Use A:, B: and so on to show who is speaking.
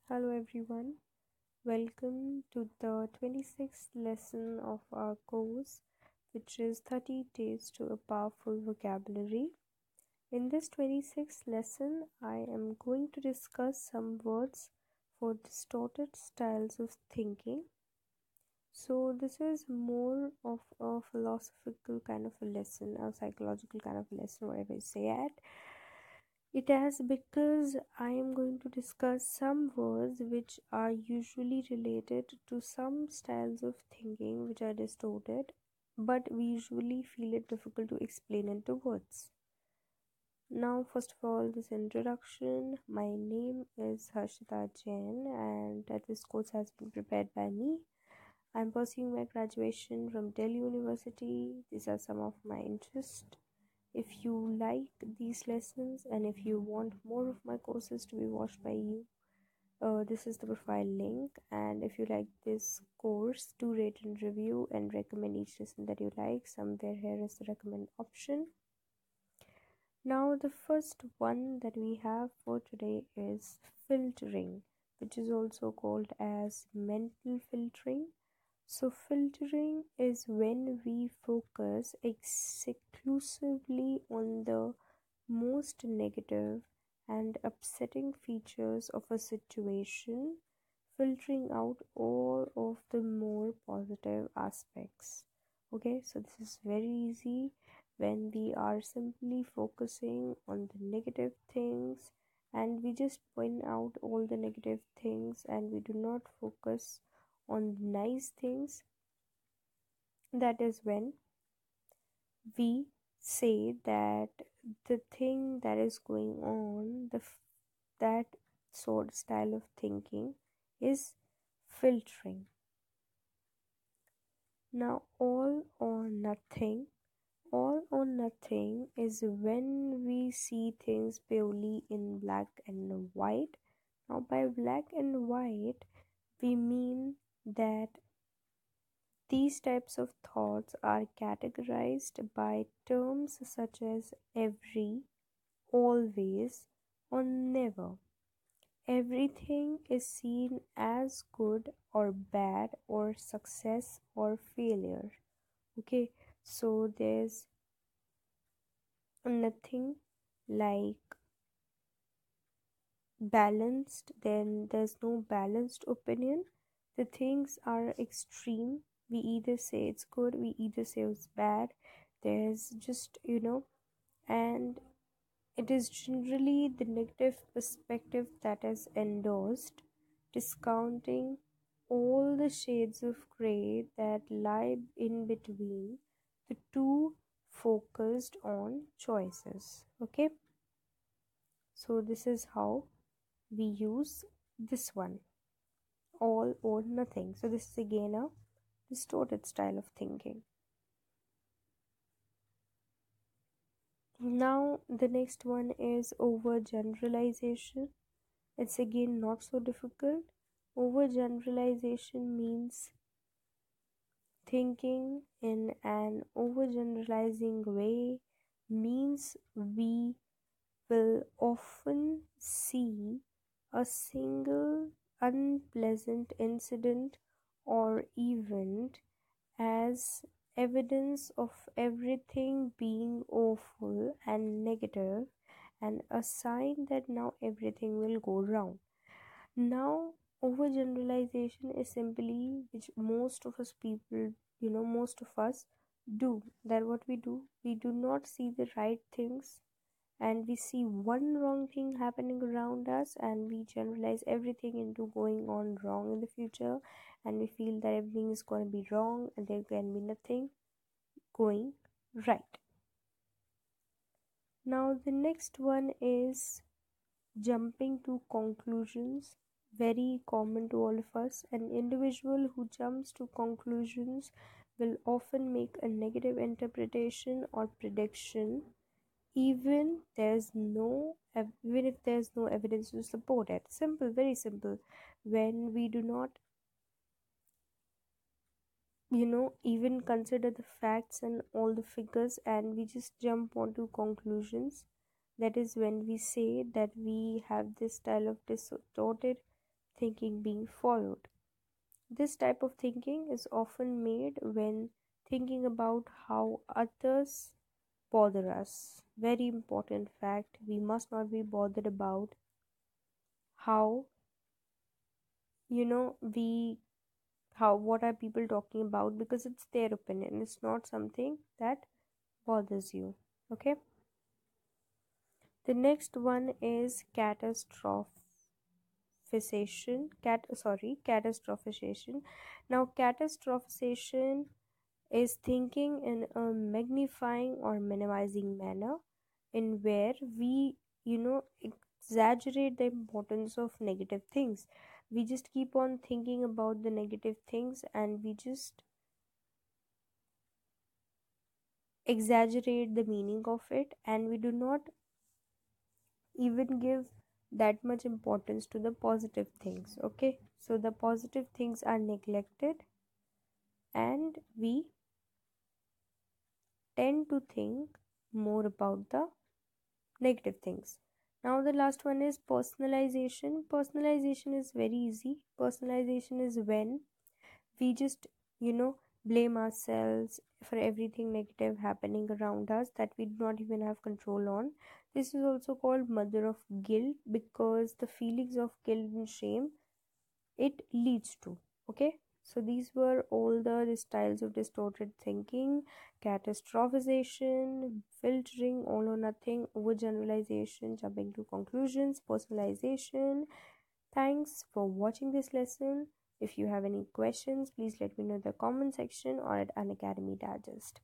A: Hello everyone, welcome to the 26th lesson of our course, which is 30 Days to a Powerful Vocabulary. In this 26th lesson, I am going to discuss some words for distorted styles of thinking. So, this is more of a philosophical kind of a lesson, a psychological kind of a lesson, whatever you say it. It has because I am going to discuss some words which are usually related to some styles of thinking which are distorted, but we usually feel it difficult to explain into words. Now, first of all, this introduction. My name is Harshita Jain, and this course has been prepared by me. I'm pursuing my graduation from Delhi University. These are some of my interests. If you like these lessons and if you want more of my courses to be watched by you, this is the profile link. And if you like this course, do rate and review and recommend each lesson that you like. Somewhere here is the recommend option. Now, the first one that we have for today is filtering, which is also called as mental filtering. So, filtering is when we focus exclusively on the most negative and upsetting features of a situation, filtering out all of the more positive aspects. Okay, so this is very easy when we are simply focusing on the negative things and we just point out all the negative things and we do not focus on nice things. That is when we say that the thing that is going on, that sort of style of thinking is filtering. Now, all or nothing is when we see things purely in black and white. Now, by black and white, we mean that these types of thoughts are categorized by terms such as every, always, or never. Everything is seen as good or bad or success or failure. Okay, so there's nothing like balanced, then there's no balanced opinion. The things are extreme. We either say it's good, we either say it's bad. There's just, and it is generally the negative perspective that is endorsed, discounting all the shades of grey that lie in between the two focused on choices. Okay, so this is how we use this one, all or nothing. So this is again a distorted style of thinking. Now the next one is overgeneralization. It's again not so difficult. Overgeneralization means thinking in an overgeneralizing way, means we will often see a single unpleasant incident or event as evidence of everything being awful and negative and a sign that now everything will go wrong. Now, overgeneralization is simply which most of us people, most of us do. That what we do not see the right things and we see one wrong thing happening around us and we generalize everything into going on wrong in the future and we feel that everything is going to be wrong and there can be nothing going right. Now, the next one is jumping to conclusions, very common to all of us. An individual who jumps to conclusions will often make a negative interpretation or prediction even if there's no evidence to support it. Simple, very simple. When we do not even consider the facts and all the figures and we just jump onto conclusions, that is when we say that we have this style of distorted thinking being followed. This type of thinking is often made when thinking about how others bother us. Very important fact, we must not be bothered about how, we how what are people talking about, because it's their opinion, it's not something that bothers you. Okay, the next one is catastrophization. Now catastrophization is thinking in a magnifying or minimizing manner, in where we exaggerate the importance of negative things. We just keep on thinking about the negative things, and we just exaggerate the meaning of it, and we do not even give that much importance to the positive things. Okay, so the positive things are neglected, and we tend to think more about the negative things. Now the last one is personalization. Personalization is very easy. Personalization is when we just blame ourselves for everything negative happening around us that we do not even have control on. This is also called mother of guilt, because the feelings of guilt and shame it leads to. Okay, so these were all the styles of distorted thinking: catastrophization, filtering, all or nothing, overgeneralization, jumping to conclusions, personalization. Thanks for watching this lesson. If you have any questions, please let me know in the comment section or at Unacademy Digest.